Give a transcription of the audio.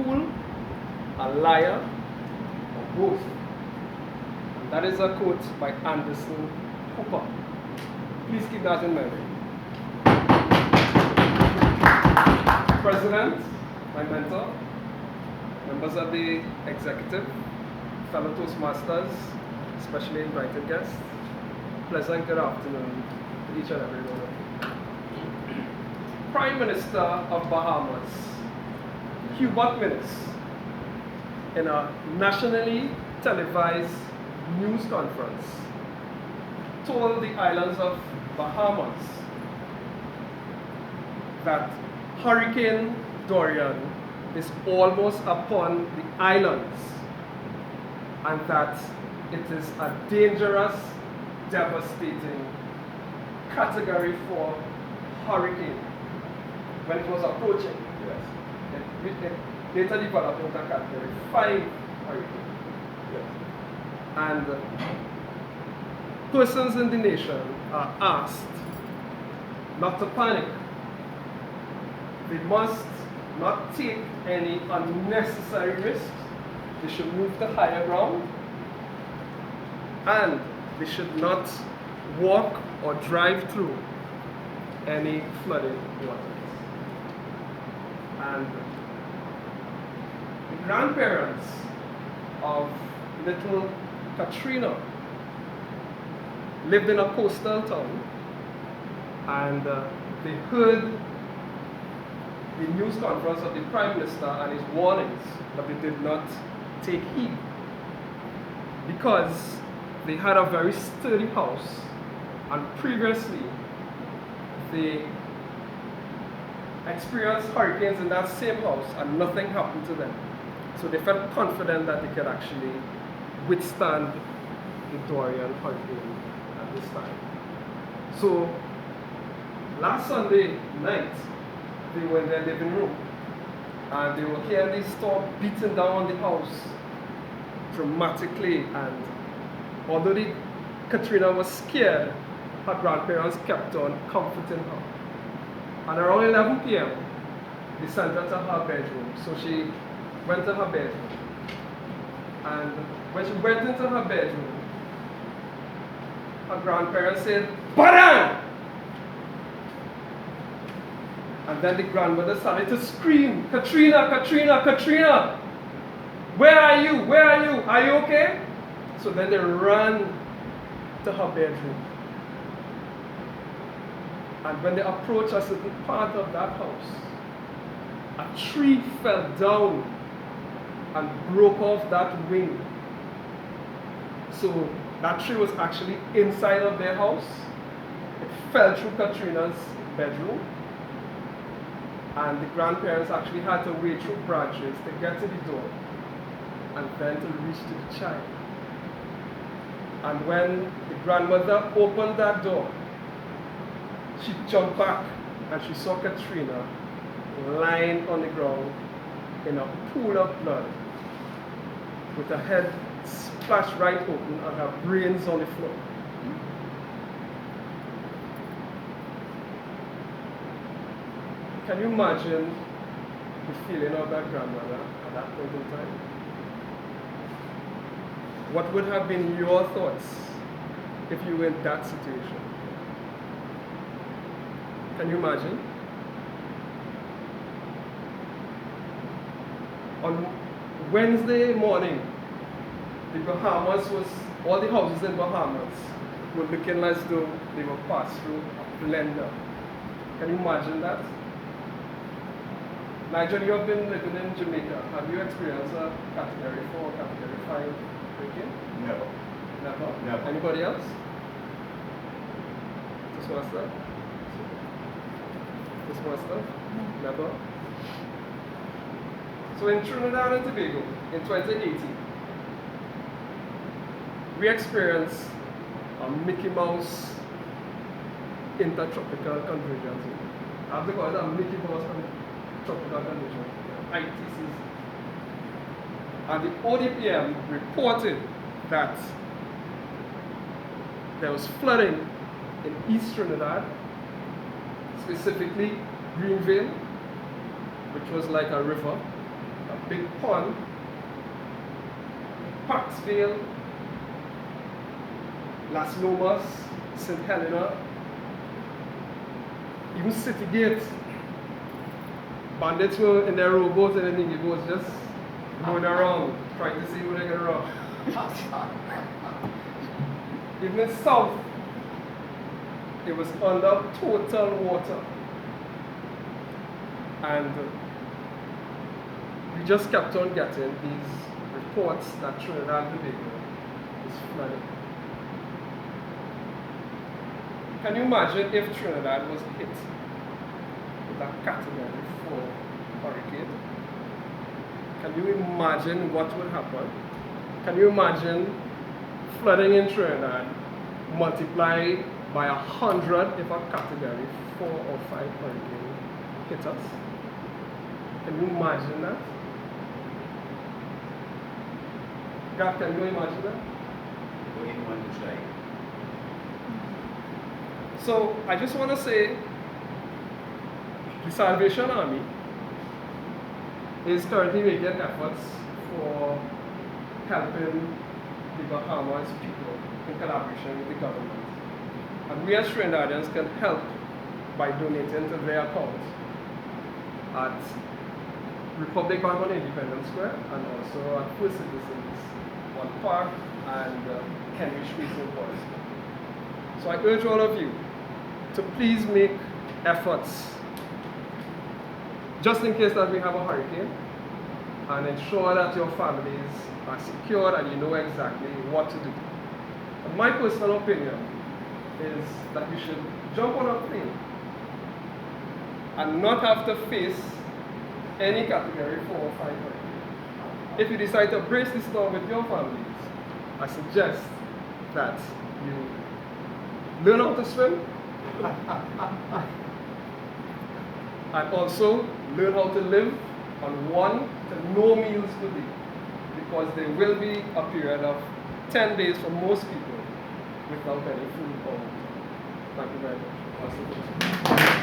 fool, a liar, or both. And that is a quote by Anderson Cooper. Please keep that in memory. President, my mentor, members of the executive, fellow Toastmasters, especially invited guests, pleasant good afternoon to each and every one of you. Prime Minister of Bahamas, Hubert Minnis, in a nationally televised news conference, told the islands of Bahamas that Hurricane Dorian is almost upon the islands and that it is a dangerous, devastating Category 4 hurricane when it was approaching. Yes. It later developed into Category 5 hurricane. Yes. And persons in the nation are asked not to panic. They must not take any unnecessary risks. They should move to higher ground. And they should not walk or drive through any flooded waters. And the grandparents of little Katrina lived in a coastal town, and they heard the news conference of the Prime Minister and his warnings, but they did not take heed because they had a very sturdy house, and previously they experienced hurricanes in that same house and nothing happened to them. So they felt confident that they could actually withstand the Dorian hurricane at this time. So last Sunday night, they were in their living room and they were hearing the storm beating down on the house dramatically, and although Katrina was scared, her grandparents kept on comforting her. And around 11 p.m., they sent her to her bedroom. So she went to her bedroom. And when she went into her bedroom, her grandparents said, "Badang!" And then the grandmother started to scream, "Katrina, Katrina, Katrina! Where are you? Where are you? Are you okay?" So then they ran to her bedroom. And when they approached a certain part of that house, a tree fell down and broke off that wing. So that tree was actually inside of their house. It fell through Katrina's bedroom. And the grandparents actually had to wade through branches to get to the door and then to reach to the child. And when the grandmother opened that door, she jumped back and she saw Katrina lying on the ground in a pool of blood with her head splashed right open and her brains on the floor. Can you imagine the feeling of that grandmother at that point in time? What would have been your thoughts if you were in that situation? Can you imagine? On Wednesday morning, the Bahamas was, all the houses in Bahamas were looking as though they were passed through a blender. Can you imagine that? Nigel, you have been living in Jamaica. Have you experienced a Category 4, Category 5 hurricane? Never. Never? Never. Anybody else? This was that? This was that? Never? So in Trinidad and Tobago, in 2018, we experienced a Mickey Mouse intertropical convergence. I have to call it a Mickey Mouse tropical condition, ITCs. And the ODPM reported that there was flooding in East Trinidad, specifically Greenville, which was like a river, a Big Pond, Parksville, Las Lomas, St. Helena, even City Gate. Bandits were in their rowboats and the navy boats just going around, trying to see who they get around. Even in South, it was under total water. And we just kept on getting these reports that Trinidad and Tobago is flooded. Can you imagine if Trinidad was hit with a Category 4 hurricane? Can you imagine what would happen? Can you imagine flooding in Trinidad multiplied by 100 if a Category 4 or 5 hurricane hit us? Can you imagine that? God, can you imagine that? So I just want to say the Salvation Army is currently making efforts for helping the Bahamas people in collaboration with the government. And we as Trinidadians can help by donating to their account at Republic Bank on Independence Square and also at First Citizens on Park and Henry Street in Forest. So I urge all of you to please make efforts just in case that we have a hurricane, and ensure that your families are secure and you know exactly what to do. And my personal opinion is that you should jump on a plane and not have to face any Category 4 or 5 hurricane. If you decide to brace the storm with your families, I suggest that you learn how to swim and also learn how to live on 1 to no meals per day, because there will be a period of 10 days for most people without any food or water. Thank you very much.